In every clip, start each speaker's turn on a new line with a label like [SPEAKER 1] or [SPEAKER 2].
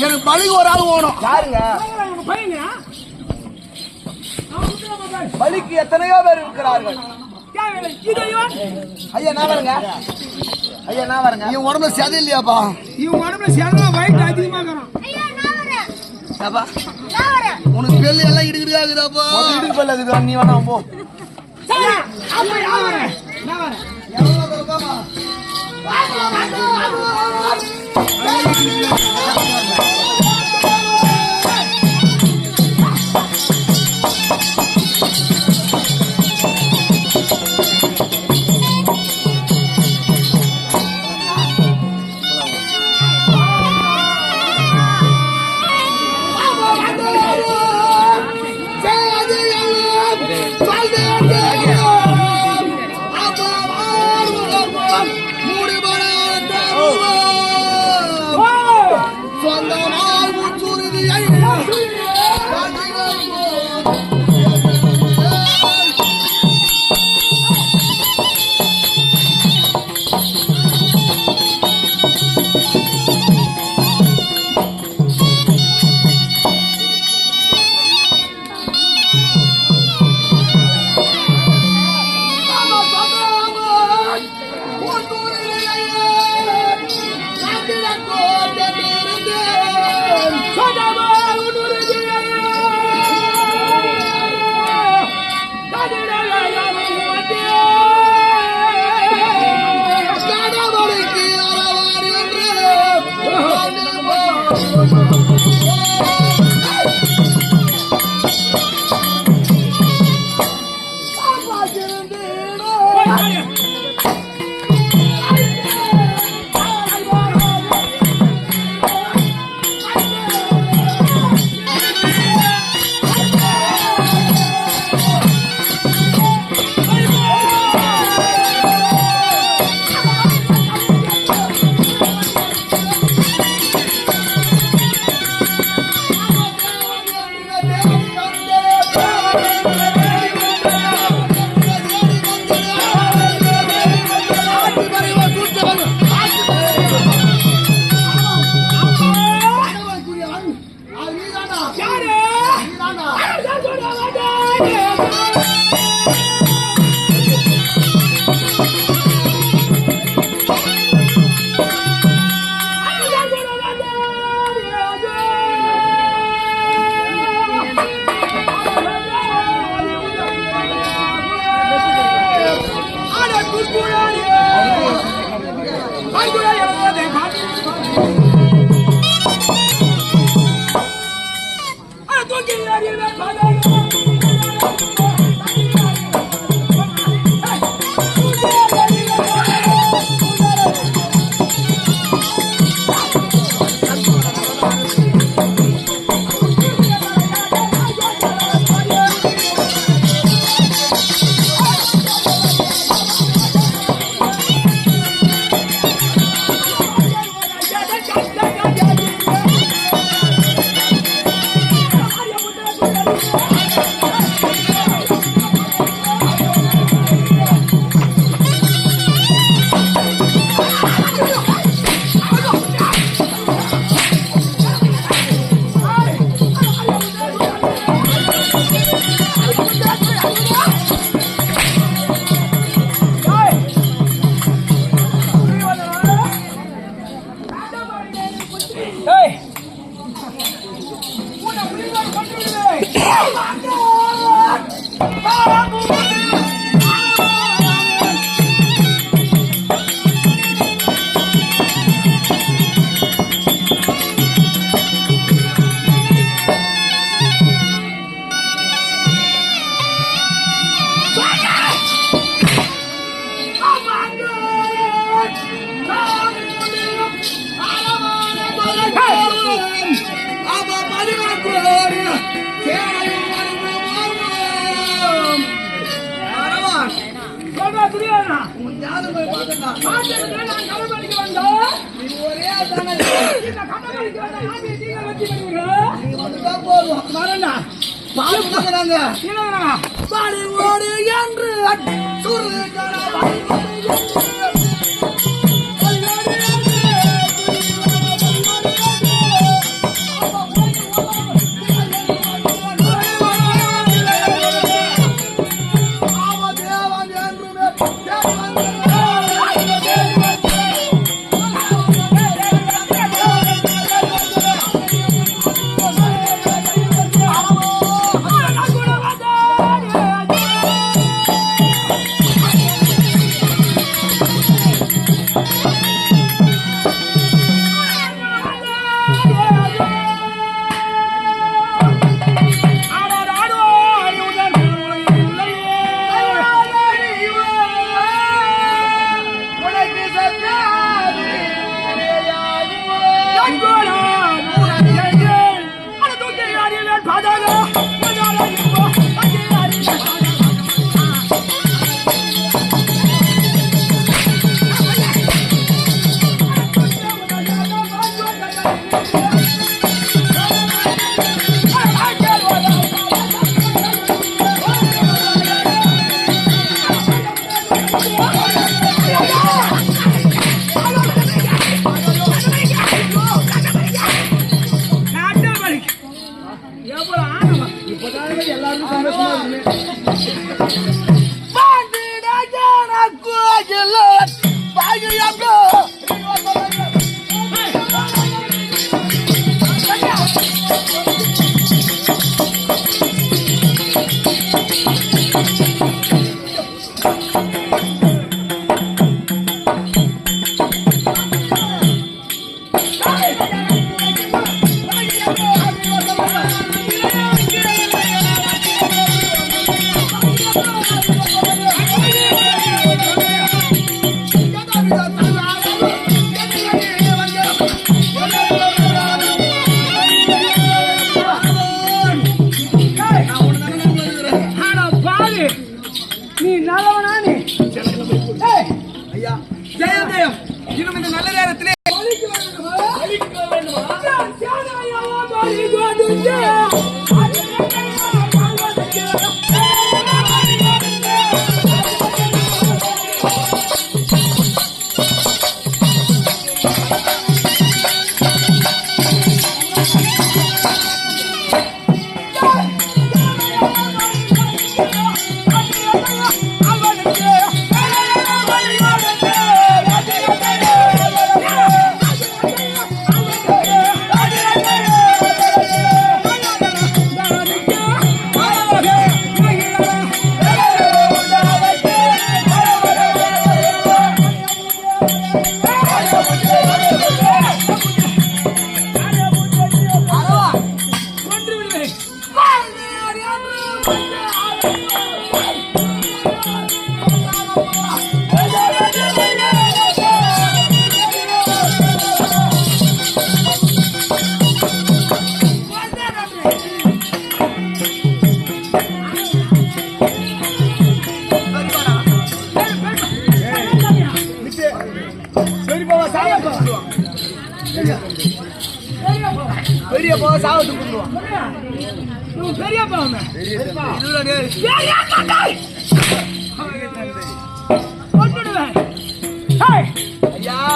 [SPEAKER 1] எனக்கு பலிக்கு ஒரு ஆள் ஓடும்.
[SPEAKER 2] யாருங்க? பலிக்கு எத்தனையோ பேர் இருக்கிறார்கள். ஐயா நான் வரங்க. ஐயா நான் வரங்க.
[SPEAKER 1] இவன் உடம்புல சதை இல்லையாப்பா?
[SPEAKER 3] இவன் உடம்புல சதை வயிற்று அதிகமா இருக்கிறான்.
[SPEAKER 1] உனக்கு பெல்லு எல்லாம் இடுக்குதாப்பா.
[SPEAKER 2] இடுக்கு பெல்ல இருக்குது. நீ வேணா போ.
[SPEAKER 3] எல்லாரும் சந்தோஷமா நீ நல்லவனா நீ
[SPEAKER 2] ஐயா ஜெயம் ஜெயம் இன்னும் இந்த நல்ல நேரத்திலே பெரிய போக சாவத்து கொண்டுவான்
[SPEAKER 3] பெரியப்பா
[SPEAKER 2] ஐயா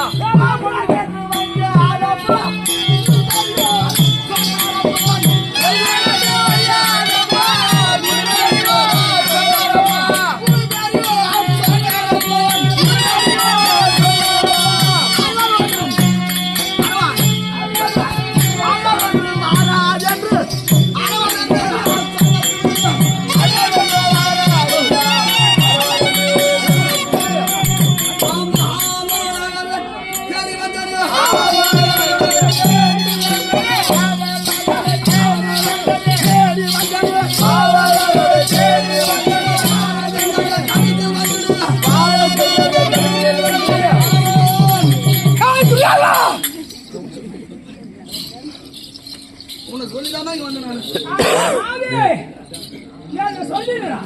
[SPEAKER 1] உனக்கு சொல்லிதாமா இங்க வந்து நான்
[SPEAKER 3] சொல்லிடுறா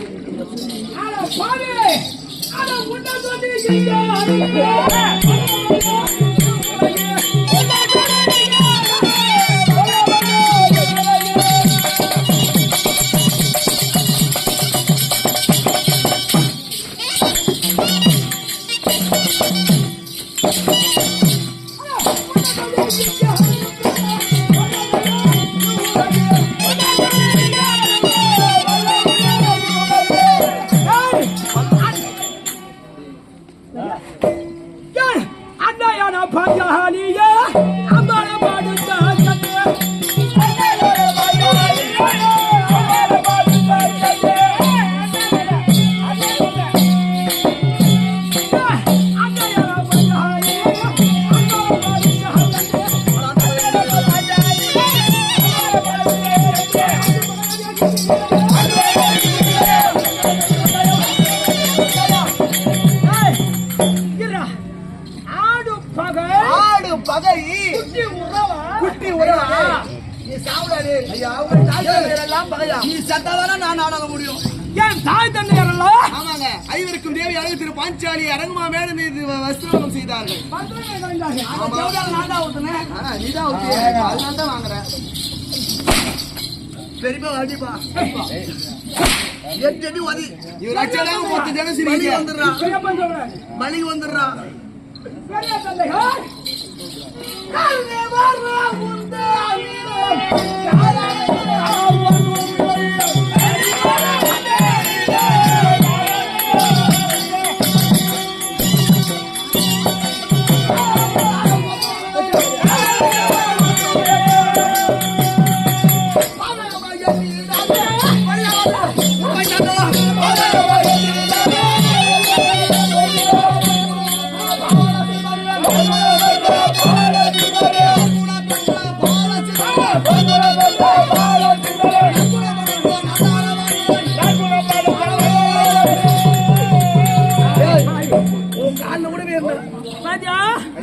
[SPEAKER 2] குட்டி உறவா நீ சாவுடாதே ஐயா அவங்க தாய்கள் எல்லாம் பகையா
[SPEAKER 1] நீ சத்தாதானே நான் ஆடாத முடியும்
[SPEAKER 3] என் தாய் தந்தையரல்ல
[SPEAKER 2] ஆமாங்க ஐவருக்கும் தேவி அழகு திரு பாஞ்சாலி அரங்கமா மேல மீது வஸ்திரமம் செய்தார்கள். நீதான் அதனால தான் வாங்குறேன்.
[SPEAKER 1] பெரியப்பா அடிப்பா எட்டு அடி வதி
[SPEAKER 2] இவர் அச்சலாம் 10 ஜனம் சிரிங்க
[SPEAKER 1] வந்துடுறான்
[SPEAKER 3] பெரியப்பன் சொல்றேன்
[SPEAKER 1] மளிகை வந்துடுறான்
[SPEAKER 3] பெரிய தந்தைகள்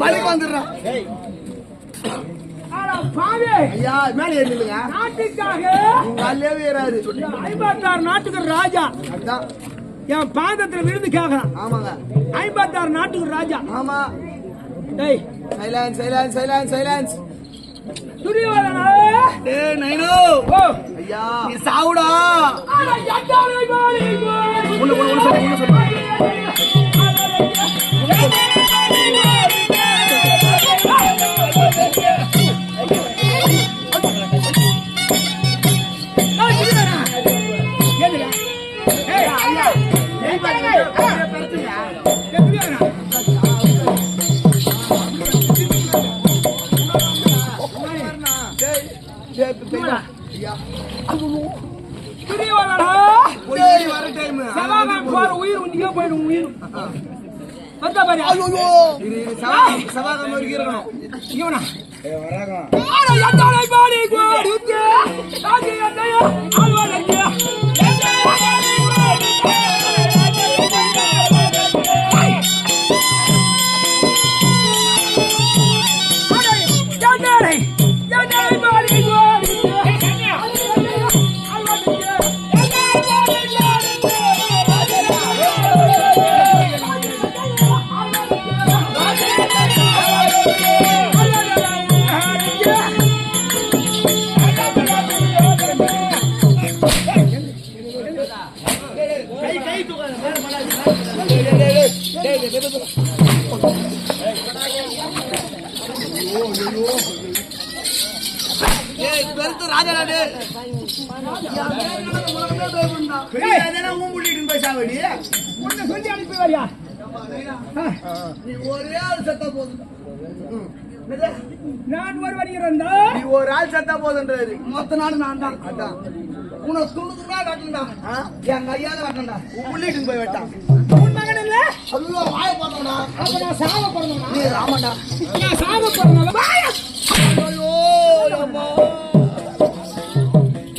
[SPEAKER 1] மளிகை வந்துடுறான் ஐயா மேலே ஏறிடுங்க
[SPEAKER 3] நாட்டுக்காக
[SPEAKER 1] உங்க அல்லே ஏறாரு
[SPEAKER 3] 56 நாட்டுக்கு ராஜா
[SPEAKER 1] அதான்
[SPEAKER 3] என் பாதத்துல விழுந்து கேக்குறான்.
[SPEAKER 1] ஆமாங்க
[SPEAKER 3] 56 நாட்டுக்கு ராஜா.
[SPEAKER 1] ஆமா
[SPEAKER 3] டேய்
[SPEAKER 2] silence silence silence silence.
[SPEAKER 3] Duryodhana
[SPEAKER 1] டேய் நைனோ
[SPEAKER 3] ஓ
[SPEAKER 1] ஐயா நீ சாவுடா
[SPEAKER 3] அட யட்டாலை மாலி
[SPEAKER 1] ஒண்ணு சொல்லு
[SPEAKER 3] உயிர் உண்டிக்கே போயிடும் உயிர் வந்தா பாரு.
[SPEAKER 2] சபாகம் இருக்கணும்.
[SPEAKER 3] இவனா அட யட்டாலை மாலி கோடுங்க தாஜி அண்ணையா ஆல்வாடங்க
[SPEAKER 1] பெருத்து ராஜாடே
[SPEAKER 3] உன்னை சொல்லி அனுப்பி வரியா
[SPEAKER 1] நீ ஒரே ஆள் செத்தா போதும்
[SPEAKER 3] நான் வருவருகிறேன்
[SPEAKER 1] நீ ஒரு ஆள் செத்தா போதுன்றாரு மொத்த நாடு நான் தான் அதான் உன்னை துணுதுனா காட்டுண்டா என் கையால காட்டுண்டா உள்ளிட்டு போய் வெட்டான்
[SPEAKER 3] உன் மகன் இல்ல
[SPEAKER 1] அல்லோ வாய பார்த்தோம்டா
[SPEAKER 3] அப்ப நான் சாக போறேன்
[SPEAKER 1] நீ ராமண்டா
[SPEAKER 3] நான் சாக போறேன்
[SPEAKER 1] ஐயோ அம்மா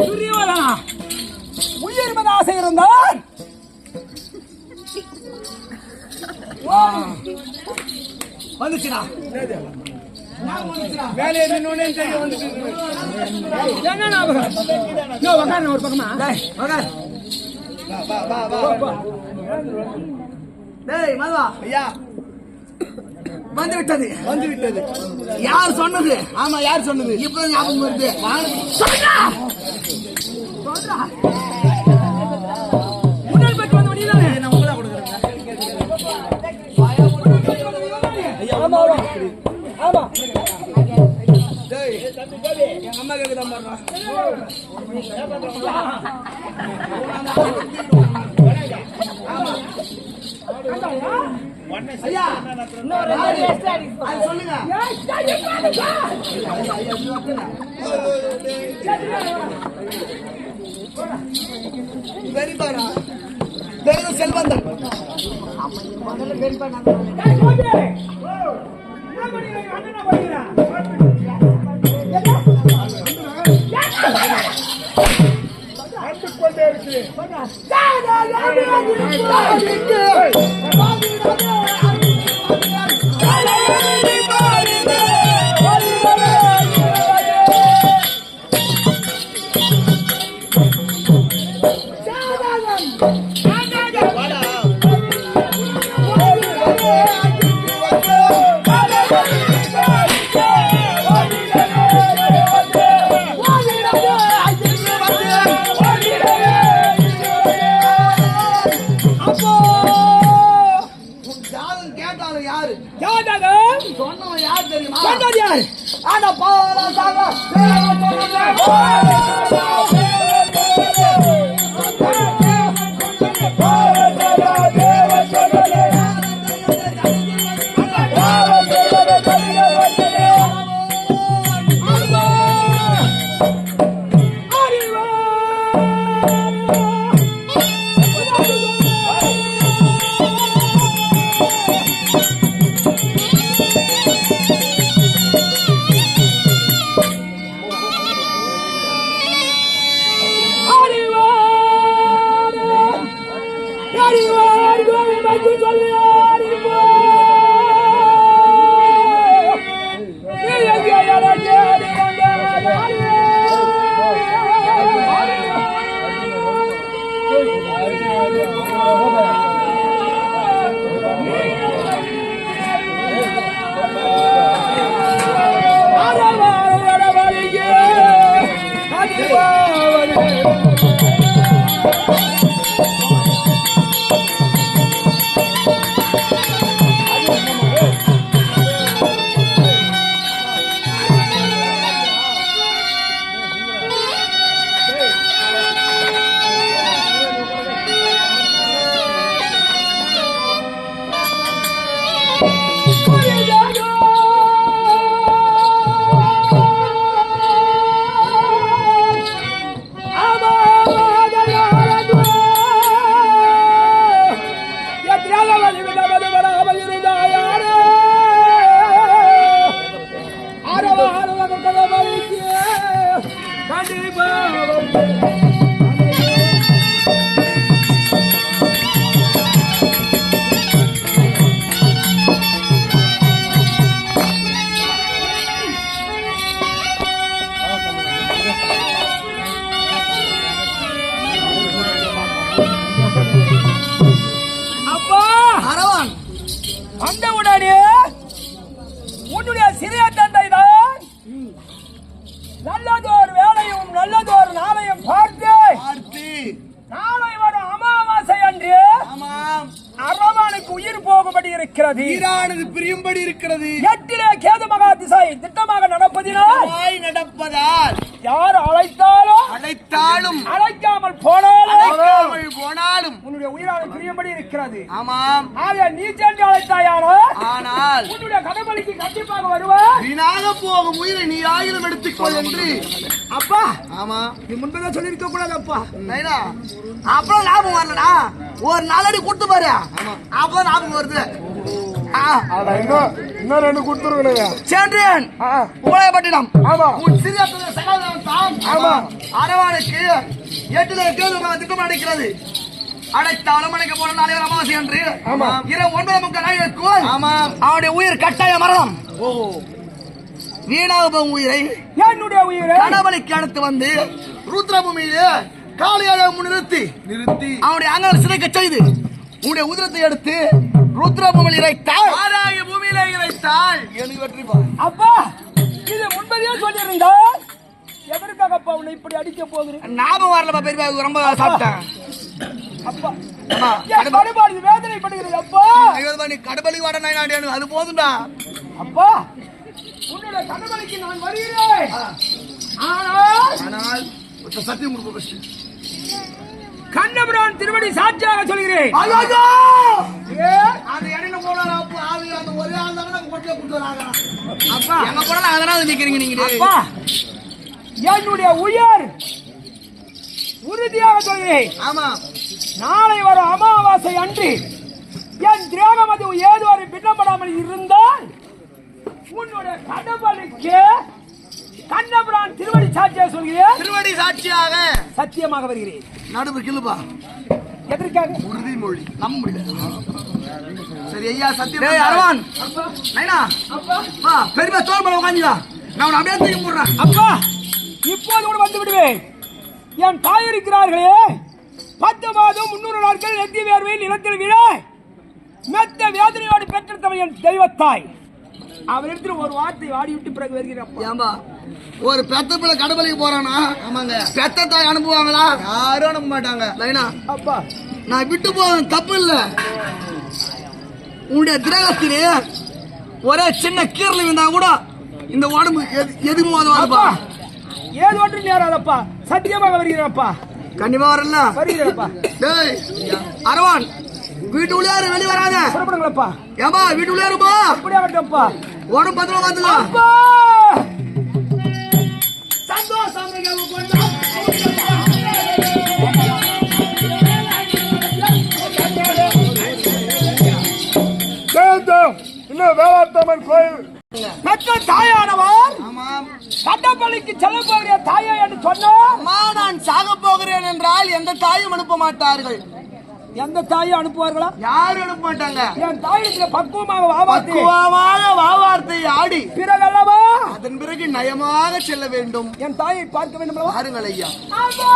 [SPEAKER 3] துரியோதனா உயிர் மீது ஆசை இருந்தால்
[SPEAKER 1] வந்துச்சுடா
[SPEAKER 2] வேலையை நின்னோனே தெரியும் வந்துட்டு.
[SPEAKER 3] என்ன ஞாபகம் யோ உட்காரு ஒரு பக்கமா
[SPEAKER 1] டேய் மல்வா
[SPEAKER 2] ஐயா
[SPEAKER 1] வந்து விட்டது
[SPEAKER 2] வந்து விட்டது.
[SPEAKER 1] யார் சொன்னது
[SPEAKER 2] ஆமா யார் சொன்னது?
[SPEAKER 1] இப்ப ஞாபகம் வருது
[SPEAKER 3] உடல் பெற்று வந்து வழியிலானே
[SPEAKER 2] நான் உங்களா கொடுக்குறேங்க.
[SPEAKER 3] ஆமா ஆமா
[SPEAKER 2] டேய் எங்க அம்மா கேக்குதா பாருடா.
[SPEAKER 1] ஐயா அது சொல்லுங்க
[SPEAKER 2] பெரியப்பாடா. பெரிய செல்வந்தன்.
[SPEAKER 3] சொன்னது யாரு?
[SPEAKER 1] அட பாலா சாகா
[SPEAKER 3] நல்லதோர் வேலையும் நல்லதோர் நாளையும் பார்த்து நாளை வரும் அமாவாசை அன்று அரவானுக்கு உயிர் போகும்படி இருக்கிறது.
[SPEAKER 2] ஈரானது பிரியும்படி இருக்கிறது.
[SPEAKER 3] எட்டிலே கேது மகா திசை திட்டமாக நடப்பதினால் யார் அழைத்தாலும் அழைக்காமல் போனாலும் உன்னுடைய உயிரான பிரியும்படி இருக்கிறது.
[SPEAKER 2] ஆமாம்.
[SPEAKER 3] ஆக நீ சென்று
[SPEAKER 2] அழைத்தாயானால்
[SPEAKER 3] உன்னுடைய கடமைக்கு கண்டிப்பாக வருவார்.
[SPEAKER 2] வீணாக போகும் உயிரை நீ ஆயிரம் எடுத்துக்கொள் என்று.
[SPEAKER 3] அப்பா
[SPEAKER 2] ஆமா,
[SPEAKER 3] நீ முன்பதான் சொல்லிருக்க கூடாது அப்பா.
[SPEAKER 1] அப்புறம் லாபம் வரலடா, ஒரு நாளடி கொடுத்து பாரு, அப்பதான் லாபம் வருது.
[SPEAKER 2] இன்னும் ரெண்டு கொடுத்துருக்கணும்.
[SPEAKER 1] சென்றேன் உலகப்பட்டினம். அரவானுக்கு 8 திட்டம் அடைக்கிறது. அடைத்தாலும் அடைக்க போன நாளை அமாவாசை என்று இரவு 9:30 அவனுடைய உயிர் கட்டாய மரணம். வீணாக போகும் உயிரை
[SPEAKER 3] என்னுடைய உயிரை
[SPEAKER 1] கணவனுக்கு அடுத்து வந்து ருத்ரபூமியிலே காலையாக நிறுத்தி அவனுடைய அங்கல் சிதைக்க செய்து உன்னுடைய உதிரத்தை எடுத்து ருத்ரபூமியில் இறைத்தால் பூமியில இறைத்தால் எனக்கு வெற்றி.
[SPEAKER 3] அப்பா இது முன்பதே சொல்லியிருந்தால் எதற்காக அப்பா உன்னை இப்படி அடிக்க போகிறேன்?
[SPEAKER 1] ஞாபகம் வரலப்பா, பெரியப்பா ரொம்ப சாப்பிட்டேன்.
[SPEAKER 3] அப்பா கடுபாடு வேதனைப்படுகிறது. அப்பா
[SPEAKER 1] நீ கடபலி வாட நாடு அது போதும்டா.
[SPEAKER 3] அப்பா உன்னுடைய கடபலிக்கு நான் வருகிறேன்.
[SPEAKER 1] ஆனால் சத்தியம் கொடுக்க
[SPEAKER 3] கண்ணபுரான் திருவடி சாட்சியாக சொல்கிறேன்.
[SPEAKER 1] அந்த இடையில போனாலும் அந்த ஒரே ஆள் தானே கொட்டை கொடுத்துறாங்க. அப்பா எங்க போனாலும் அதனால நிக்கிறீங்க நீங்க.
[SPEAKER 3] அப்பா என்னுடைய உயிர் உறுதியாக சொல்கிறேன்.
[SPEAKER 1] ஆமா,
[SPEAKER 3] நாளை வரும் அமாவாசை அன்று என் திரேகம் அது ஏதோ ஒரு பின்னப்படாமல் இருந்தால் உன்னுடைய கடவுளுக்கு கண்ணபுரான் திருவடி சாட்சியாக சொல்கிறேன்.
[SPEAKER 1] திருவடி சாட்சியாக
[SPEAKER 3] சத்தியமாக வருகிறேன்.
[SPEAKER 1] நடுவு கிளுப்பா
[SPEAKER 3] எதற்காக?
[SPEAKER 1] உறுதிமொழி நம்ப முடியல. சரி ஐயா, சத்தியம். அரவான் பெரியமா தோல் பண்ண உட்காந்துடா, நான் அப்படியே தூக்கி போடுறேன்.
[SPEAKER 3] அப்பா இப்போது கூட வந்து விடுவேன். என் தாய் இருக்கிறார்களே 10 மாதம் 300 நாட்கள் நெத்தி வேர்வை நிலத்தில் விட மெத்த வேதனையோடு பெற்றெடுத்தவன் என் தெய்வத்தாய். அவரிடத்தில் ஒரு வார்த்தை வாடி விட்டு பிறகு வருகிறப்பா.
[SPEAKER 1] ஒரு பெத்த பிள்ளை கடவுளுக்கு போறானா? ஆமாங்க. பெத்த தாய் அனுப்புவாங்களா? யாரும் அனுப்ப மாட்டாங்க. லைனா
[SPEAKER 3] அப்பா
[SPEAKER 1] நான் விட்டு போவேன், தப்பு இல்ல. உன்னுடைய திரகத்திலே ஒரே சின்ன கீரல் இருந்தா கூட இந்த உடம்பு எதுவும்
[SPEAKER 3] அப்பா ஏது ஒன்று நேராதப்பா சத்தியமாக வருகிறப்பா
[SPEAKER 1] கண்டிப்பா வரல
[SPEAKER 3] வருகிறப்பா
[SPEAKER 1] டேய் அரவான் வீட்டு உள்ளார வெளிய வராத
[SPEAKER 3] புறப்படுங்களப்பா
[SPEAKER 1] ஏம்பா வீட்டு உள்ளாருப்பா
[SPEAKER 3] அப்படியே வரட்டப்பா
[SPEAKER 1] உடம்பு பத்திரமா பாத்துக்கோ
[SPEAKER 3] அப்பா சந்தோஷம்
[SPEAKER 2] இன்னும் வேளாத்தம்மன் கோயில்
[SPEAKER 3] பெற்ற தாயானவர்
[SPEAKER 1] ஆமாம்
[SPEAKER 3] கட்டப்பள்ளிக்கு செல்ல போகிற தாயா என்று சொன்னார்
[SPEAKER 1] அம்மா நான் சாக போகிறேன் என்றால் எந்த தாயும் அனுப்ப மாட்டார்கள்
[SPEAKER 3] எந்த தாயை அனுப்புவார்களா
[SPEAKER 1] யாரும் அனுப்ப மாட்டாங்க
[SPEAKER 3] என் தாயிடத்துல பக்குவமாக வாவாத்தி
[SPEAKER 1] பக்குவமாக வாவார்த்தை ஆடி
[SPEAKER 3] பிறகல்லவா
[SPEAKER 1] அதன் பிறகு நயமாக செல்ல வேண்டும்
[SPEAKER 3] என் தாயை பார்க்க வேண்டும்
[SPEAKER 1] பாருங்கள் ஐயா
[SPEAKER 3] ஆமா